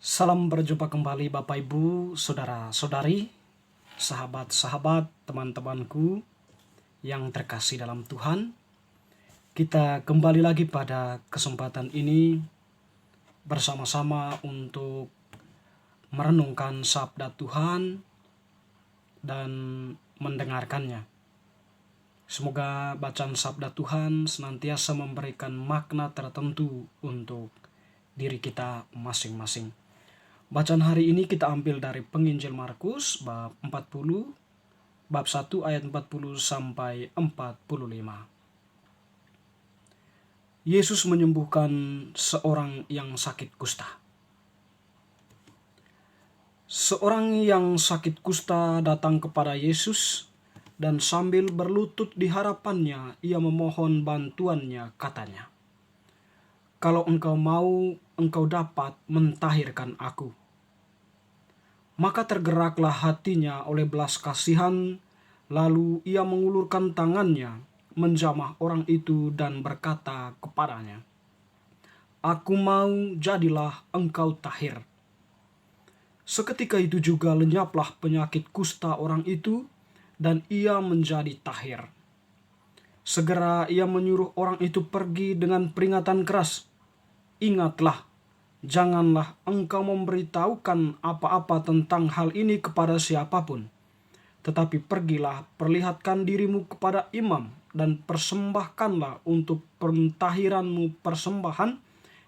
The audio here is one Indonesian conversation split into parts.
Salam berjumpa kembali Bapak Ibu, Saudara-saudari, sahabat-sahabat, teman-temanku yang terkasih dalam Tuhan. Kita kembali lagi pada kesempatan ini bersama-sama untuk merenungkan sabda Tuhan dan mendengarkannya. Semoga bacaan sabda Tuhan senantiasa memberikan makna tertentu untuk diri kita masing-masing. Bacaan hari ini kita ambil dari penginjil Markus bab 40, bab 1 ayat 40 sampai 45. Yesus menyembuhkan seorang yang sakit kusta. Seorang yang sakit kusta datang kepada Yesus dan sambil berlutut di harapannya ia memohon bantuannya, katanya, "Kalau engkau mau, engkau dapat mentahirkan aku." Maka tergeraklah hatinya oleh belas kasihan, lalu ia mengulurkan tangannya, menjamah orang itu dan berkata kepadanya, "Aku mau, jadilah engkau tahir." Seketika itu juga lenyaplah penyakit kusta orang itu, dan ia menjadi tahir. Segera ia menyuruh orang itu pergi dengan peringatan keras, "Ingatlah, janganlah engkau memberitahukan apa-apa tentang hal ini kepada siapapun. Tetapi pergilah, perlihatkan dirimu kepada imam, dan persembahkanlah untuk pentahiranmu persembahan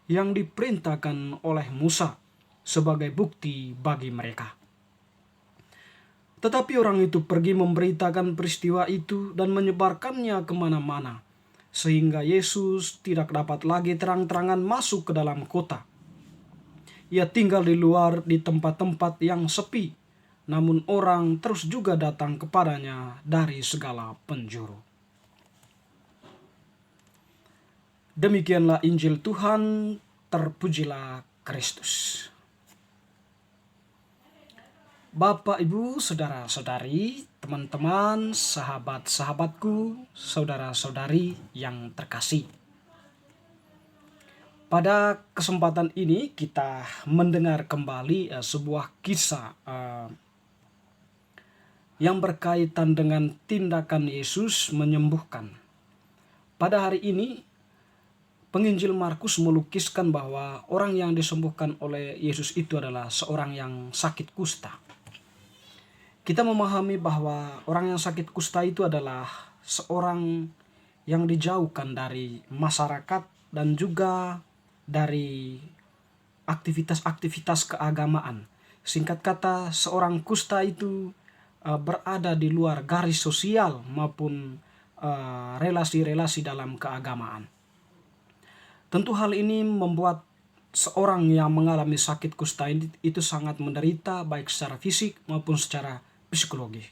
yang diperintahkan oleh Musa sebagai bukti bagi mereka." Tetapi orang itu pergi memberitakan peristiwa itu dan menyebarkannya kemana-mana, sehingga Yesus tidak dapat lagi terang-terangan masuk ke dalam kota. Ia tinggal di luar di tempat-tempat yang sepi, namun orang terus juga datang kepadanya dari segala penjuru. Demikianlah Injil Tuhan, terpujilah Kristus. Bapak, Ibu, saudara-saudari, teman-teman, sahabat-sahabatku, saudara-saudari yang terkasih. Pada kesempatan ini kita mendengar kembali sebuah kisah yang berkaitan dengan tindakan Yesus menyembuhkan. Pada hari ini penginjil Markus melukiskan bahwa orang yang disembuhkan oleh Yesus itu adalah seorang yang sakit kusta. Kita memahami bahwa orang yang sakit kusta itu adalah seorang yang dijauhkan dari masyarakat dan juga dari aktivitas-aktivitas keagamaan. Singkat kata, seorang kusta itu berada di luar garis sosial maupun relasi-relasi dalam keagamaan. Tentu hal ini membuat seorang yang mengalami sakit kusta itu sangat menderita, baik secara fisik maupun secara psikologi.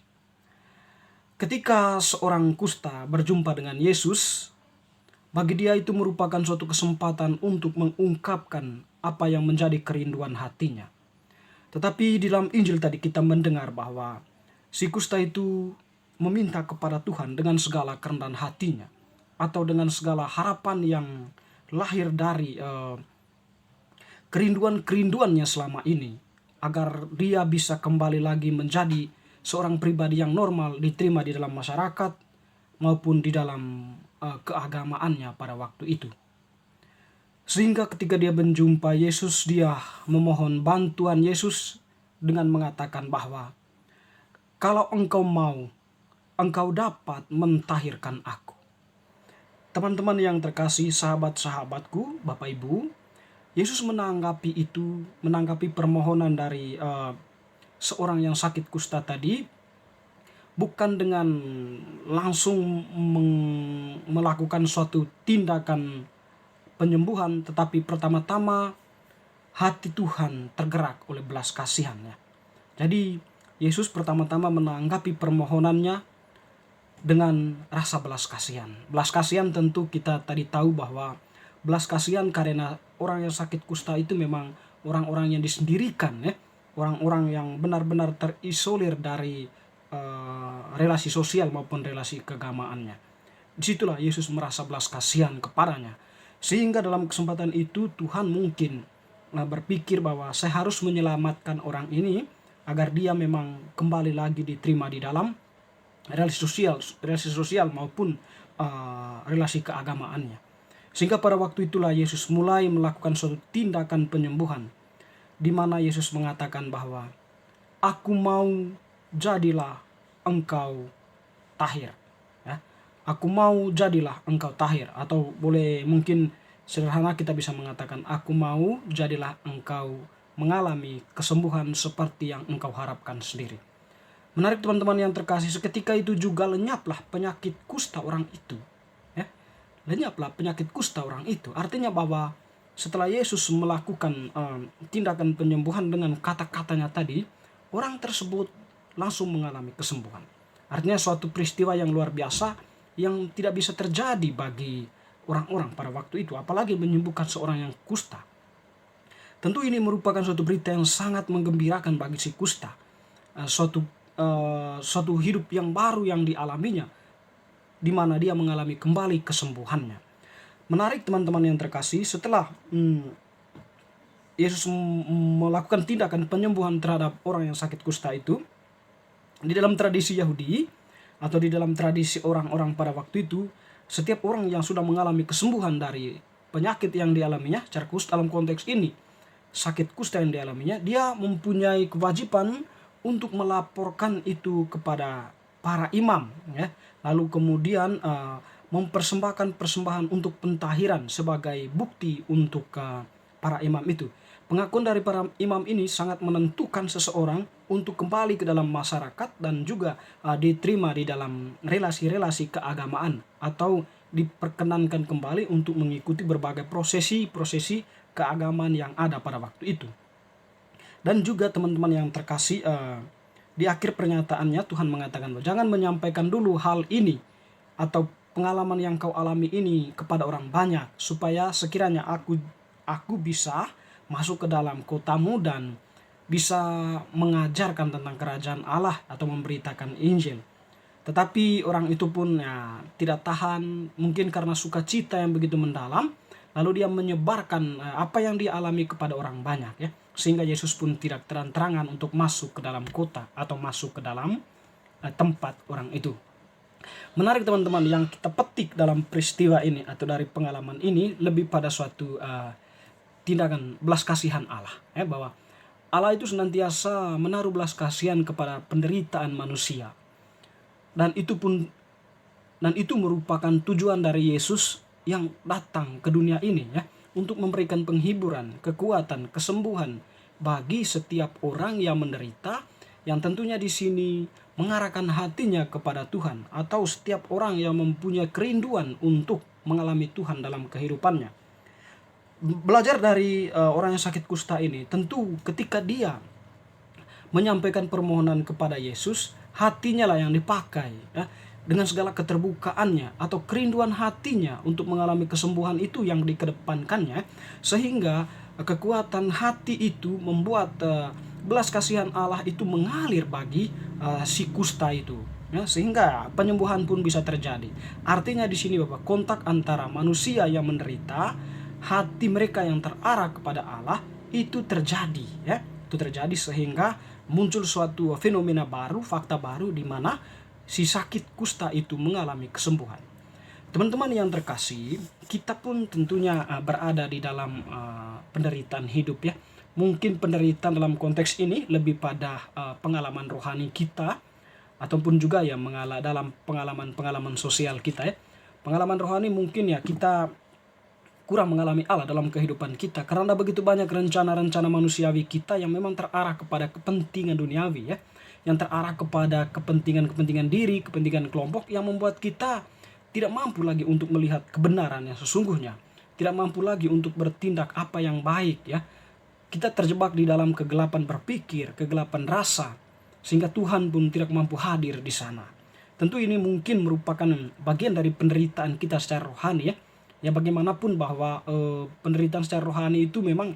Ketika seorang kusta berjumpa dengan Yesus, bagi dia itu merupakan suatu kesempatan untuk mengungkapkan apa yang menjadi kerinduan hatinya. Tetapi di dalam Injil tadi kita mendengar bahwa si kusta itu meminta kepada Tuhan dengan segala kerendahan hatinya, atau dengan segala harapan yang lahir dari kerinduan-kerinduannya selama ini, agar dia bisa kembali lagi menjadi seorang pribadi yang normal, diterima di dalam masyarakat maupun di dalam keagamaannya pada waktu itu. Sehingga ketika dia menjumpa Yesus, dia memohon bantuan Yesus dengan mengatakan bahwa, "Kalau engkau mau, engkau dapat mentahirkan aku." Teman-teman yang terkasih, sahabat-sahabatku, Bapak Ibu, Yesus menanggapi permohonan dari seorang yang sakit kusta tadi, bukan dengan langsung melakukan suatu tindakan penyembuhan, tetapi pertama-tama hati Tuhan tergerak oleh belas kasihannya. Jadi Yesus pertama-tama menanggapi permohonannya dengan rasa belas kasihan. Belas kasihan tentu kita tadi tahu bahwa belas kasihan karena orang yang sakit kusta itu memang orang-orang yang disendirikan, ya. Orang-orang yang benar-benar terisolir dari relasi sosial maupun relasi keagamaannya. Disitulah Yesus merasa belas kasihan kepadanya. Sehingga dalam kesempatan itu Tuhan mungkin berpikir bahwa saya harus menyelamatkan orang ini agar dia memang kembali lagi diterima di dalam relasi sosial maupun relasi keagamaannya. Sehingga pada waktu itulah Yesus mulai melakukan suatu tindakan penyembuhan, di mana Yesus mengatakan bahwa aku mau, jadilah engkau tahir. Ya. Aku mau, jadilah engkau tahir. Atau boleh mungkin sederhana kita bisa mengatakan, aku mau, jadilah engkau mengalami kesembuhan seperti yang engkau harapkan sendiri. Menarik teman-teman yang terkasih, seketika itu juga lenyaplah penyakit kusta orang itu. Ya. Lenyaplah penyakit kusta orang itu. Artinya bahwa setelah Yesus melakukan tindakan penyembuhan dengan kata-katanya tadi, orang tersebut langsung mengalami kesembuhan. Artinya suatu peristiwa yang luar biasa yang tidak bisa terjadi bagi orang-orang pada waktu itu, apalagi menyembuhkan seorang yang kusta. Tentu ini merupakan suatu berita yang sangat menggembirakan bagi si kusta. Suatu hidup yang baru yang dialaminya, di mana dia mengalami kembali kesembuhannya. Menarik teman-teman yang terkasih, setelah Yesus melakukan tindakan penyembuhan terhadap orang yang sakit kusta itu, di dalam tradisi Yahudi atau di dalam tradisi orang-orang pada waktu itu, setiap orang yang sudah mengalami kesembuhan dari penyakit yang dialaminya, secara khusus dalam konteks ini sakit kusta yang dialaminya, dia mempunyai kewajiban untuk melaporkan itu kepada para imam, ya. Lalu kemudian mempersembahkan persembahan untuk pentahiran sebagai bukti untuk para imam itu. Pengakuan dari para imam ini sangat menentukan seseorang untuk kembali ke dalam masyarakat dan juga diterima di dalam relasi-relasi keagamaan atau diperkenankan kembali untuk mengikuti berbagai prosesi-prosesi keagamaan yang ada pada waktu itu. Dan juga teman-teman yang terkasih, di akhir pernyataannya Tuhan mengatakan bahwa jangan menyampaikan dulu hal ini atau pengalaman yang kau alami ini kepada orang banyak, supaya sekiranya aku bisa masuk ke dalam kotamu dan bisa mengajarkan tentang kerajaan Allah atau memberitakan Injil. Tetapi orang itu pun tidak tahan, mungkin karena sukacita yang begitu mendalam, lalu dia menyebarkan apa yang dia alami kepada orang banyak, ya. Sehingga Yesus pun tidak terang-terangan untuk masuk ke dalam kota atau masuk ke dalam tempat orang itu. Menarik teman-teman, yang kita petik dalam peristiwa ini atau dari pengalaman ini lebih pada suatu tindakan belas kasihan Allah, ya, bahwa Allah itu senantiasa menaruh belas kasihan kepada penderitaan manusia. Dan itu merupakan tujuan dari Yesus yang datang ke dunia ini, ya, untuk memberikan penghiburan, kekuatan, kesembuhan bagi setiap orang yang menderita, yang tentunya di sini mengarahkan hatinya kepada Tuhan, atau setiap orang yang mempunyai kerinduan untuk mengalami Tuhan dalam kehidupannya. Belajar dari orang yang sakit kusta ini, tentu ketika dia menyampaikan permohonan kepada Yesus, hatinya lah yang dipakai, ya, dengan segala keterbukaannya atau kerinduan hatinya untuk mengalami kesembuhan itu yang dikedepankannya, sehingga kekuatan hati itu membuat belas kasihan Allah itu mengalir bagi si kusta itu, ya, sehingga penyembuhan pun bisa terjadi. Artinya di sini Bapak, kontak antara manusia yang menderita, hati mereka yang terarah kepada Allah itu terjadi, ya. Itu terjadi sehingga muncul suatu fenomena baru, fakta baru, di mana si sakit kusta itu mengalami kesembuhan. Teman-teman yang terkasih, kita pun tentunya berada di dalam penderitaan hidup, ya. Mungkin penderitaan dalam konteks ini lebih pada pengalaman rohani kita, ataupun juga ya dalam pengalaman sosial kita, ya. Pengalaman rohani mungkin ya kita kurang mengalami Allah dalam kehidupan kita karena begitu banyak rencana-rencana manusiawi kita yang memang terarah kepada kepentingan duniawi, ya, yang terarah kepada kepentingan diri, kepentingan kelompok, yang membuat kita tidak mampu lagi untuk melihat kebenaran yang sesungguhnya, tidak mampu lagi untuk bertindak apa yang baik, ya. Kita terjebak di dalam kegelapan berpikir, kegelapan rasa, sehingga Tuhan pun tidak mampu hadir di sana. Tentu ini mungkin merupakan bagian dari penderitaan kita secara rohani, ya. Ya, bagaimanapun bahwa penderitaan secara rohani itu memang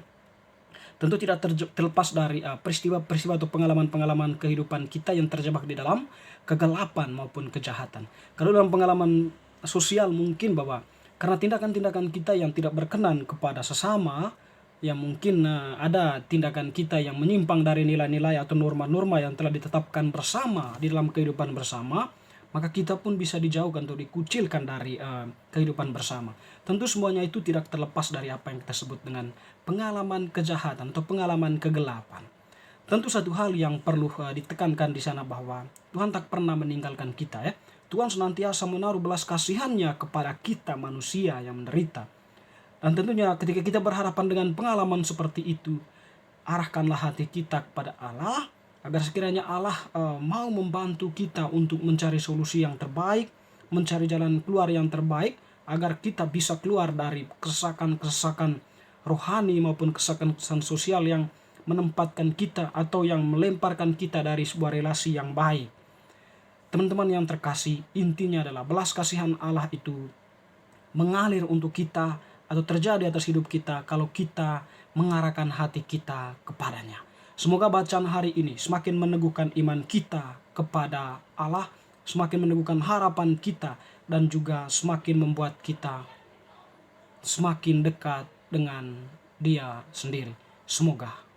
tentu tidak terlepas dari peristiwa-peristiwa atau pengalaman-pengalaman kehidupan kita yang terjebak di dalam kegelapan maupun kejahatan. Kalau dalam pengalaman sosial mungkin bahwa karena tindakan-tindakan kita yang tidak berkenan kepada sesama, ya mungkin ada tindakan kita yang menyimpang dari nilai-nilai atau norma-norma yang telah ditetapkan bersama di dalam kehidupan bersama, maka kita pun bisa dijauhkan atau dikucilkan dari kehidupan bersama. Tentu semuanya itu tidak terlepas dari apa yang kita sebut dengan pengalaman kejahatan atau pengalaman kegelapan. Tentu satu hal yang perlu ditekankan di sana bahwa Tuhan tak pernah meninggalkan kita ya. Tuhan senantiasa menaruh belas kasihannya kepada kita manusia yang menderita. Dan tentunya ketika kita berhadapan dengan pengalaman seperti itu, arahkanlah hati kita kepada Allah, agar sekiranya Allah mau membantu kita untuk mencari solusi yang terbaik, mencari jalan keluar yang terbaik, agar kita bisa keluar dari kesesakan-kesesakan rohani maupun kesesakan-kesesakan sosial yang menempatkan kita atau yang melemparkan kita dari sebuah relasi yang baik. Teman-teman yang terkasih, intinya adalah belas kasihan Allah itu mengalir untuk kita atau terjadi atas hidup kita kalau kita mengarahkan hati kita kepadanya. Semoga bacaan hari ini semakin meneguhkan iman kita kepada Allah, semakin meneguhkan harapan kita, dan juga semakin membuat kita semakin dekat dengan Dia sendiri. Semoga